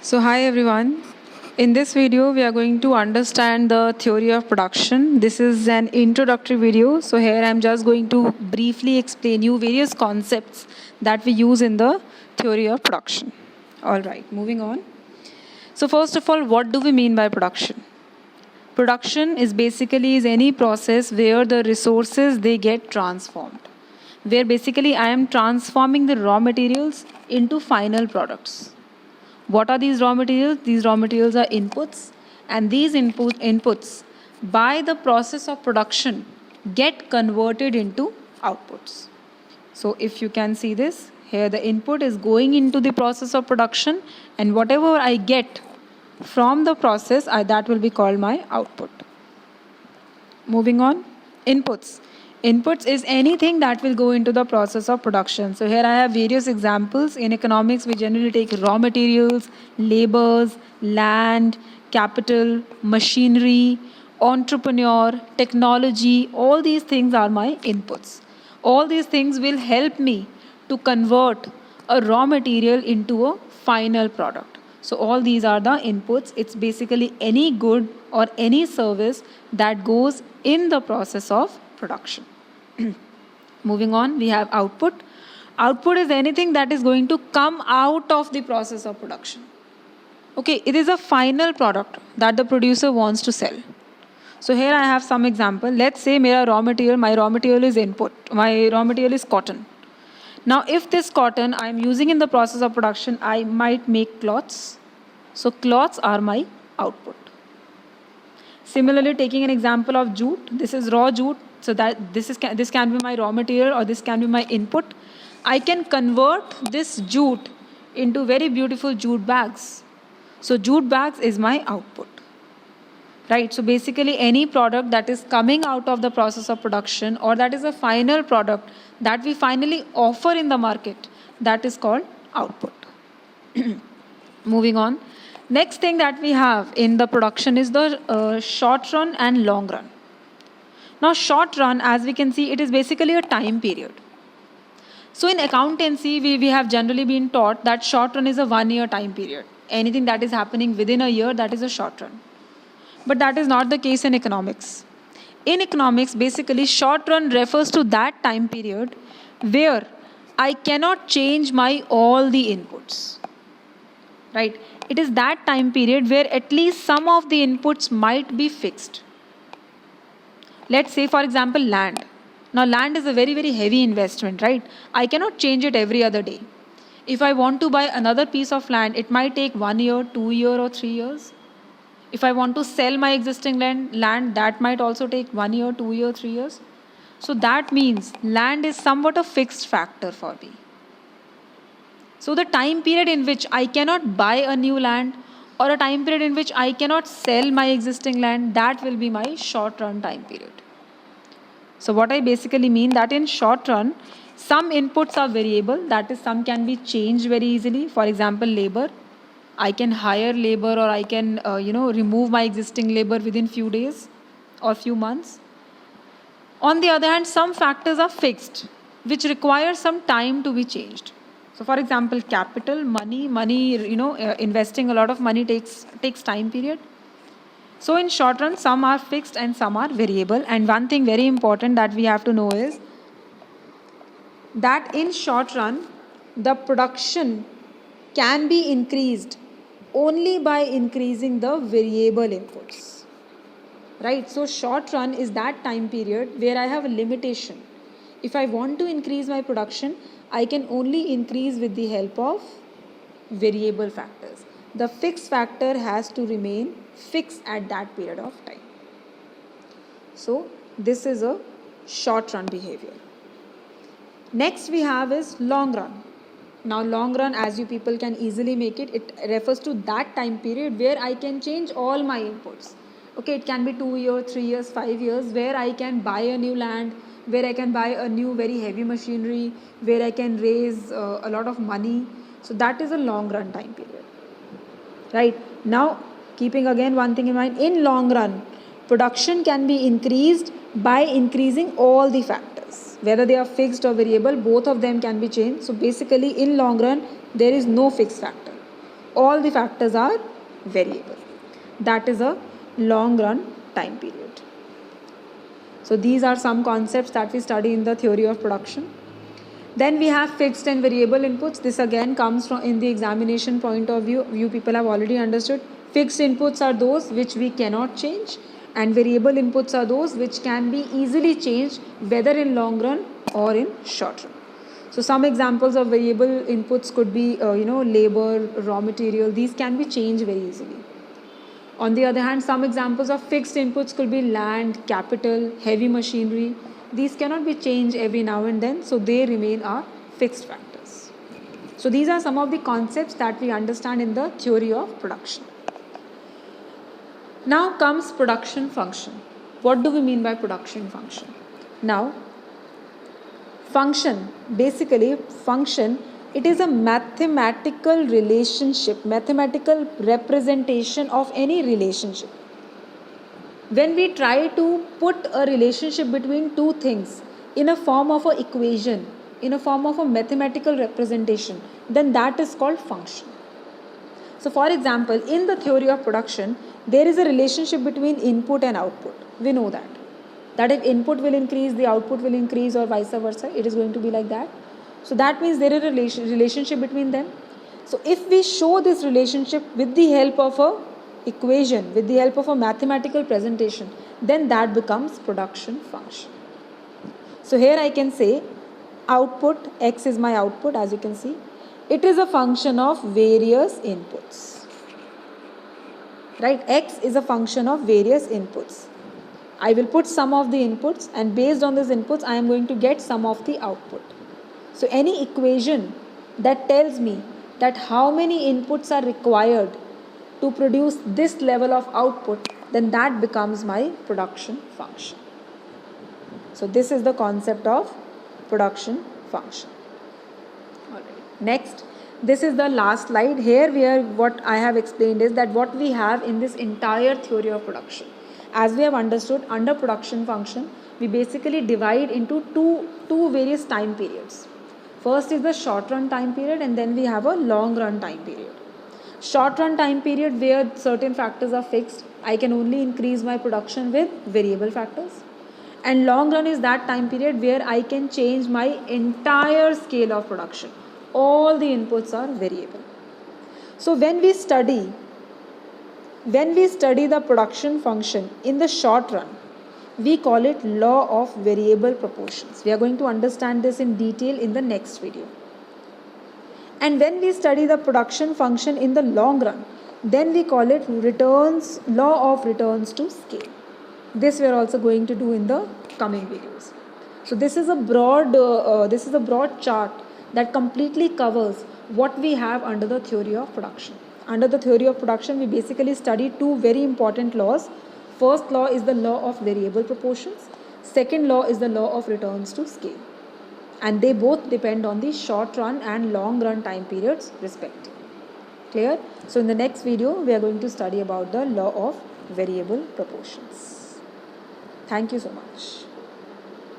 So hi everyone. In this video we are going to understand the theory of production. This is an introductory video. So here I am just going to briefly explain you various concepts that we use in the theory of production. All right, moving on. So first of all, what do we mean by production? Production is basically any process where the resources they get transformed. Where basically I am transforming the raw materials into final products. What are these raw materials? These raw materials are inputs, and these inputs, by the process of production, get converted into outputs. So, if you can see this, here the input is going into the process of production, and whatever I get from the process, that will be called my output. Moving on, inputs. Inputs is anything that will go into the process of production. So here I have various examples. In economics, we generally take raw materials, labors, land, capital, machinery, entrepreneur, technology. All these things are my inputs. All these things will help me to convert a raw material into a final product. So all these are the inputs. It's basically any good or any service that goes in the process of production. Moving on, we have output. Output is anything that is going to come out of the process of production. Okay, it is a final product that the producer wants to sell. So here I have some example. Let's say my raw material is input. My raw material is cotton. Now, if this cotton I am using in the process of production, I might make cloths. So cloths are my output. Similarly, taking an example of jute, this is raw jute. So that this can be my raw material or this can be my input. I can convert this jute into very beautiful jute bags. So jute bags is my output. Right, so basically any product that is coming out of the process of production or that is a final product that we finally offer in the market, that is called output. Moving on. Next thing that we have in the production is the short run and long run. Now short run, as we can see, it is basically a time period. So in accountancy, we have generally been taught that short run is a 1 year time period. Anything that is happening within a year, that is a short run. But that is not the case in economics. In economics, basically, short run refers to that time period where I cannot change my all the inputs. Right? It is that time period where at least some of the inputs might be fixed. Let's say, for example, land. Now, land is a very, very heavy investment, right? I cannot change it every other day. If I want to buy another piece of land, it might take 1 year, 2 years, or 3 years. If I want to sell my existing land, that might also take 1 year, 2 years, 3 years. So that means land is somewhat a fixed factor for me. So the time period in which I cannot buy a new land or a time period in which I cannot sell my existing land, that will be my short run time period. So what I basically mean that in short run, some inputs are variable, that is some can be changed very easily. For example, labor. I can hire labor or I can remove my existing labor within few days or few months. On the other hand, some factors are fixed which require some time to be changed. So for example, capital, money, investing a lot of money takes time period. So in short run, some are fixed and some are variable. And one thing very important that we have to know is that in short run, the production can be increased only by increasing the variable inputs. Right? So short run is that time period where I have a limitation. If I want to increase my production, I can only increase with the help of variable factors. The fixed factor has to remain fixed at that period of time. So this is a short run behavior. Next we have is long run. Now long run, as you people can easily make it, it refers to that time period where I can change all my inputs. Okay, it can be 2 years, 3 years, 5 years, where I can buy a new land, where I can buy a new very heavy machinery, where I can raise a lot of money. So that is a long run time period. Right? Now, keeping again one thing in mind, in long run, production can be increased by increasing all the factors. Whether they are fixed or variable, both of them can be changed. So basically, in long run, there is no fixed factor. all the factors are variable. That is a long run time period. So these are some concepts that we study in the theory of production. Then we have fixed and variable inputs. This again comes from in the examination point of view. You people have already understood. Fixed inputs are those which we cannot change, and variable inputs are those which can be easily changed, whether in long run or in short run. So some examples of variable inputs could be labor, raw material. These can be changed very easily. On the other hand, some examples of fixed inputs could be land, capital, heavy machinery. These cannot be changed every now and then, so they remain our fixed factors. So these are some of the concepts that we understand in the theory of production. Now comes production function. What do we mean by production function? Now, function, it is a mathematical relationship, mathematical representation of any relationship. When we try to put a relationship between two things in a form of an equation, in a form of a mathematical representation, then that is called function. So for example, in the theory of production, there is a relationship between input and output. We know that if input will increase, the output will increase, or vice versa. It is going to be like that. So that means there is a relationship between them. So if we show this relationship with the help of a equation, with the help of a mathematical presentation, then that becomes production function. So here I can say output, x is my output, as you can see. It is a function of various inputs. Right? X is a function of various inputs. I will put some of the inputs, and based on these inputs, I am going to get some of the output. So any equation that tells me that how many inputs are required to produce this level of output, then that becomes my production function. So this is the concept of production function. Alright. Next, this is the last slide. Here what I have explained is that what we have in this entire theory of production. As we have understood, under production function, we basically divide into two various time periods. First is the short run time period, and then we have a long run time period. Short run time period, where certain factors are fixed, I can only increase my production with variable factors. And long run is that time period where I can change my entire scale of production. All the inputs are variable. So when we study the production function in the short run, we call it law of variable proportions. We are going to understand this in detail in the next video. And when we study the production function in the long run, then we call it law of returns to scale. This we are also going to do in the coming videos. So this is a broad chart that completely covers what we have under the theory of production. Under the theory of production, we basically study two very important laws. First law is the law of variable proportions. Second law is the law of returns to scale. And they both depend on the short run and long run time periods respectively. Clear? So in the next video, we are going to study about the law of variable proportions. Thank you so much.